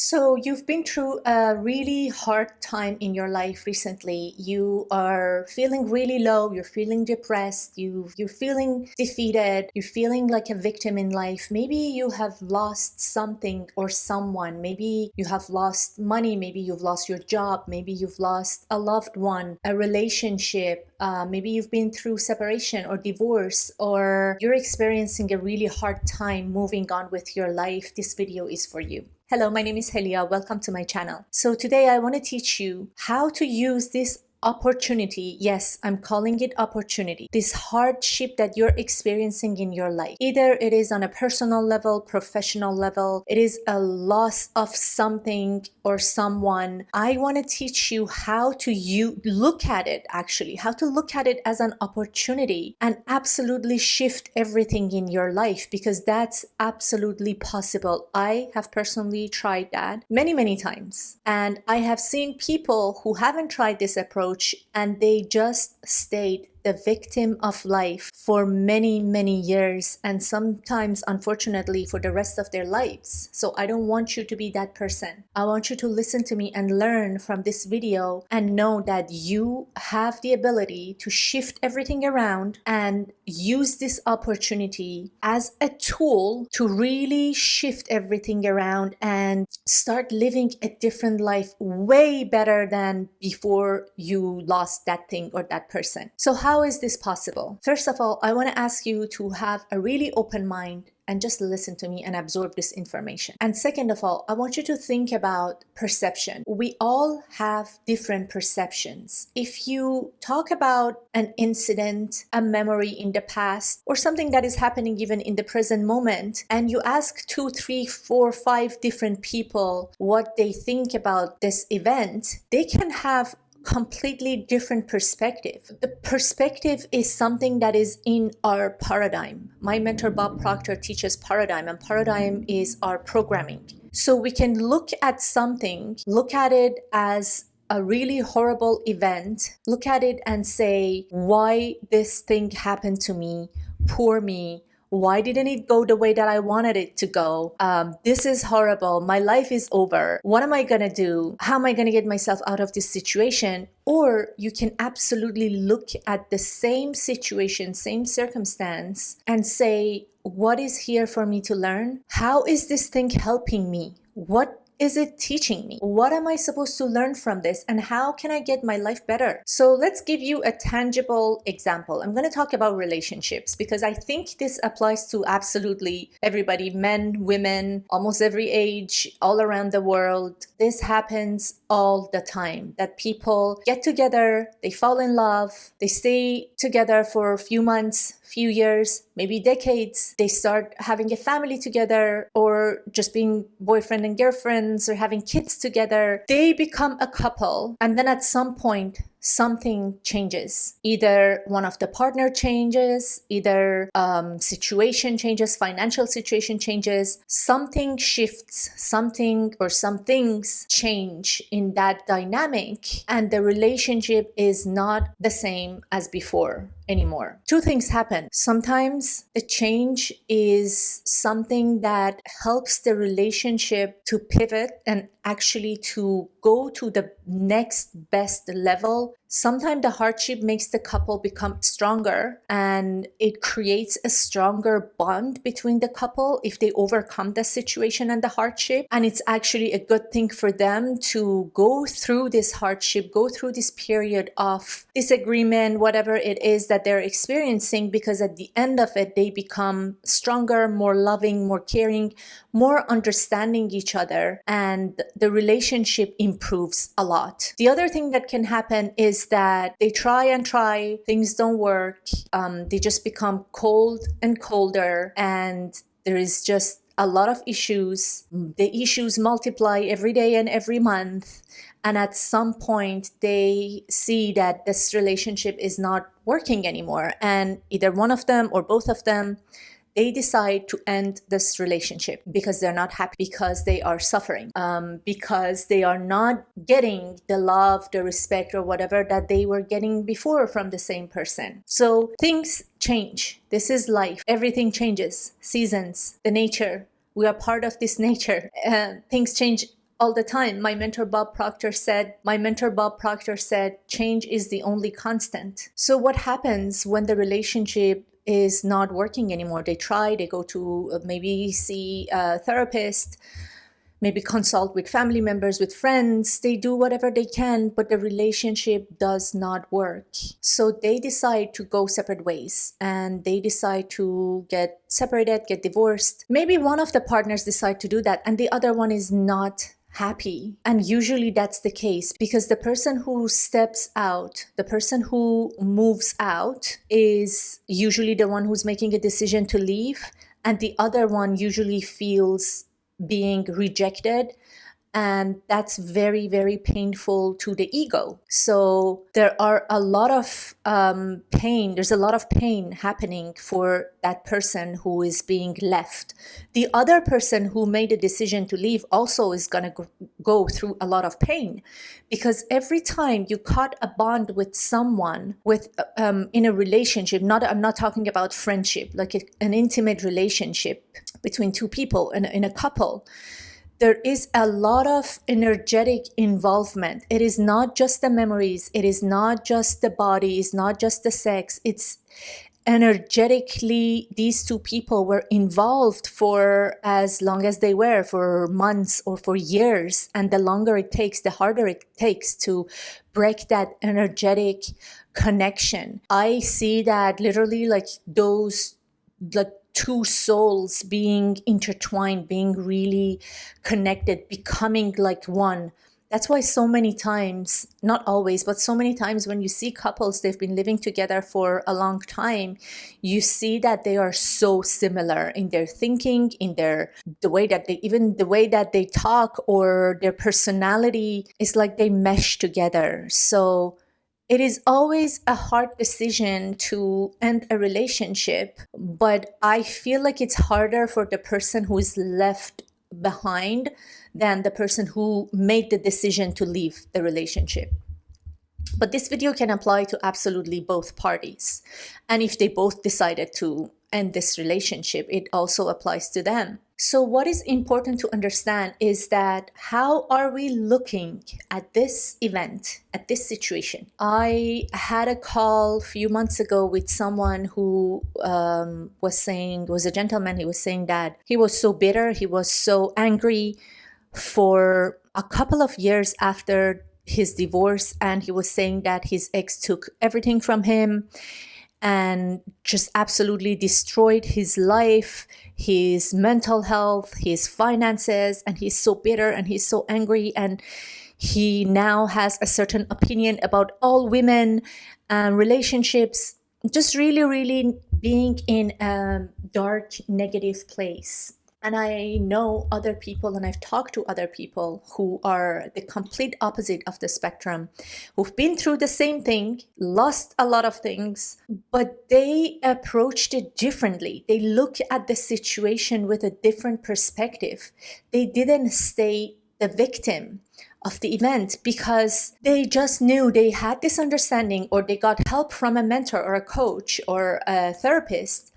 So you've been through a really hard time in your life recently. You are feeling really low, you're feeling depressed, you're feeling defeated, you're feeling like a victim in life. Maybe you have lost something or someone. Maybe you have lost money, maybe you've lost your job, maybe you've lost a loved one, a relationship. Maybe you've been through separation or divorce, or you're experiencing a really hard time moving on with your life. This video is for you. Hello, my name is Helia. Welcome to my channel. So today I want to teach you how to use this opportunity. Yes, I'm calling it opportunity. This hardship that you're experiencing in your life. Either it is on a personal level, professional level, it is a loss of something or someone. I want to teach you how to look at it, how to look at it as an opportunity and absolutely shift everything in your life, because that's absolutely possible. I have personally tried that many times, and I have seen people who haven't tried this approach and they just stayed the victim of life for many years, and sometimes unfortunately for the rest of their lives. So I don't want you to be that person. I want you to listen to me and learn from this video and know that you have the ability to shift everything around and use this opportunity as a tool to really shift everything around and start living a different life, way better than before you lost that thing or that person. So how is this possible? First of all, I want to ask you to have a really open mind and just listen to me and absorb this information. And second of all, I want you to think about perception. We all have different perceptions. If you talk about an incident, a memory in the past, or something that is happening even in the present moment, and you ask 2, 3, 4, 5 different people what they think about this event, they can have completely different perspective. The perspective is something that is in our paradigm. My mentor Bob Proctor teaches paradigm, and paradigm is our programming. So we can look at something, look at it as a really horrible event, look at it and say, why this thing happened to me, poor me, why didn't it go the way that I wanted it to go? This is horrible. My life is over. What am I going to do? How am I going to get myself out of this situation? Or you can absolutely look at the same situation, same circumstance, and say, what is here for me to learn? How is this thing helping me? What is it teaching me? What am I supposed to learn from this? And how can I get my life better? So let's give you a tangible example. I'm going to talk about relationships because I think this applies to absolutely everybody, men, women, almost every age, all around the world. This happens all the time, that people get together, they fall in love, they stay together for a few months, few years, maybe decades. They start having a family together, or just being boyfriend and girlfriends, or having kids together. They become a couple, and then at some point something changes. Either one of the partner changes, either situation changes, financial situation changes, something shifts, something or some things change in that dynamic, and the relationship is not the same as before anymore. Two things happen. Sometimes the change is something that helps the relationship to pivot and actually to go to the next best level. Sometimes the hardship makes the couple become stronger, and it creates a stronger bond between the couple if they overcome the situation and the hardship. And it's actually a good thing for them to go through this hardship, go through this period of disagreement, whatever it is that they're experiencing, because at the end of it, they become stronger, more loving, more caring, more understanding each other, and the relationship improves a lot. The other thing that can happen is that they try, things don't work, they just become cold and colder, and there is just a lot of issues. The issues multiply every day and every month, and at some point they see that this relationship is not working anymore, and either one of them or both of them, they decide to end this relationship because they're not happy, because they are suffering, because they are not getting the love, the respect, or whatever that they were getting before from the same person. So things change. This is life. Everything changes. Seasons, the nature. We are part of this nature. Things change all the time. My mentor Bob Proctor said, change is the only constant. So what happens when the relationship is not working anymore? They try, they go to maybe see a therapist, maybe consult with family members, with friends. They do whatever they can, but the relationship does not work. So they decide to go separate ways, and they decide to get separated, get divorced. Maybe one of the partners decide to do that, and the other one is not happy. And usually that's the case, because the person who steps out, the person who moves out, is usually the one who's making a decision to leave, and the other one usually feels being rejected, and that's very, very painful to the ego. So there are a lot of pain. There's a lot of pain happening for that person who is being left. The other person who made a decision to leave also is going to go through a lot of pain, because every time you cut a bond with someone, with in a relationship, I'm not talking about friendship, like an intimate relationship between two people in a couple, there is a lot of energetic involvement. It is not just the memories. It is not just the body. It's not just the sex. It's energetically, these two people were involved for as long as they were, for months or for years. And the longer it takes, the harder it takes to break that energetic connection. I see that literally, like those, like two souls being intertwined, being really connected, becoming like one. That's why so many times, not always, but so many times when you see couples, they've been living together for a long time, you see that they are so similar in their thinking, in the way that they talk, or their personality is like they mesh together. So it is always a hard decision to end a relationship, but I feel like it's harder for the person who is left behind than the person who made the decision to leave the relationship. But this video can apply to absolutely both parties. And if they both decided to end this relationship, it also applies to them. So what is important to understand is that how are we looking at this event, at this situation? I had a call a few months ago with someone who was a gentleman. He was saying that he was so bitter, he was so angry for a couple of years after his divorce, and he was saying that his ex took everything from him and just absolutely destroyed his life, his mental health, his finances, and he's so bitter and he's so angry, and he now has a certain opinion about all women and relationships, just really, really being in a dark, negative place. And I know other people, and I've talked to other people who are the complete opposite of the spectrum, who've been through the same thing, lost a lot of things, but they approached it differently. They look at the situation with a different perspective. They didn't stay the victim of the event because they just knew they had this understanding, or they got help from a mentor or a coach or a therapist,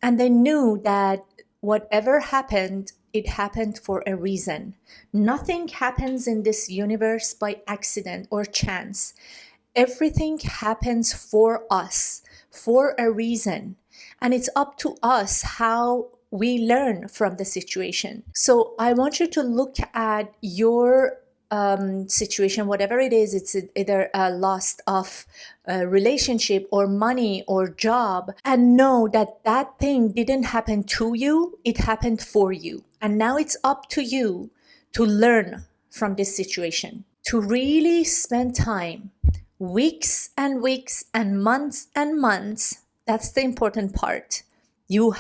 and they knew that whatever happened, it happened for a reason. Nothing happens in this universe by accident or chance. Everything happens for us, for a reason. And it's up to us how we learn from the situation. So I want you to look at your situation, whatever it is. It's either a loss of a relationship or money or job, and know that that thing didn't happen to you, it happened for you. And now it's up to you to learn from this situation, to really spend time, weeks and weeks and months. That's the important part. You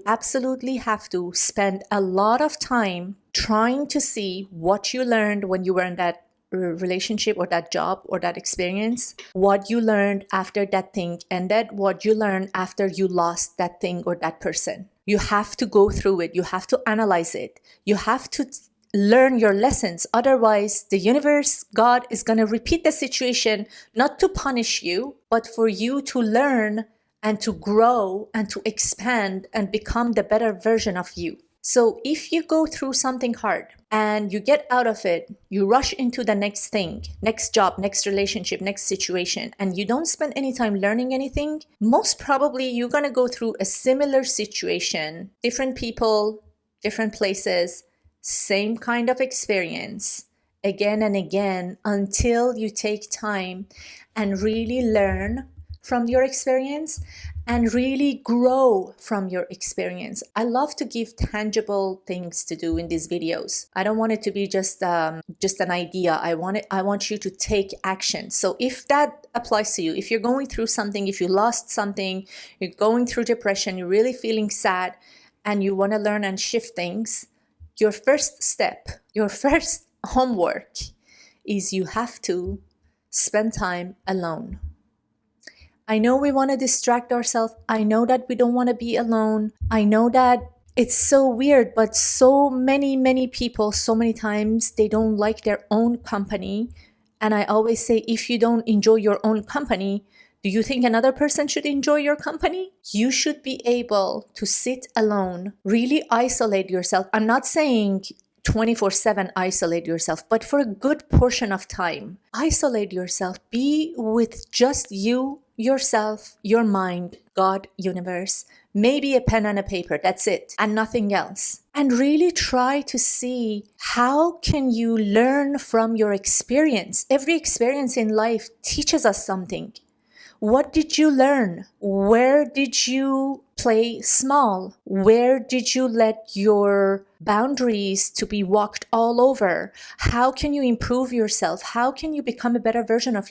absolutely have to spend a lot of time trying to see what you learned when you were in that relationship or that job or that experience, what you learned after that thing ended, what you learned after you lost that thing or that person. You have to go through it. You have to analyze it. You have to learn your lessons. Otherwise, the universe, God, is going to repeat the situation, not to punish you, but for you to learn and to grow and to expand and become the better version of you. So if you go through something hard and you get out of it, you rush into the next thing, next job, next relationship, next situation, and you don't spend any time learning anything, most probably you're going to go through a similar situation, different people, different places, same kind of experience again and again, until you take time and really learn from your experience and really grow from your experience. I love to give tangible things to do in these videos. I don't want it to be just an idea. I want you to take action. So if that applies to you, if you're going through something, if you lost something, you're going through depression, you're really feeling sad, and you want to learn and shift things, your first step, your first homework is you have to spend time alone. I know we want to distract ourselves. I know that we don't want to be alone. I know that it's so weird, but so many people, so many times, they don't like their own company. And I always say, if you don't enjoy your own company, do you think another person should enjoy your company? You should be able to sit alone, really isolate yourself. I'm not saying 24/7 isolate yourself, but for a good portion of time, isolate yourself. Be with just you, yourself, your mind, God, universe, maybe a pen and a paper, that's it, and nothing else. And really try to see, how can you learn from your experience? Every experience in life teaches us something. What did you learn? Where did you play small? Where did you let your boundaries to be walked all over? How can you improve yourself? How can you become a better version of yourself?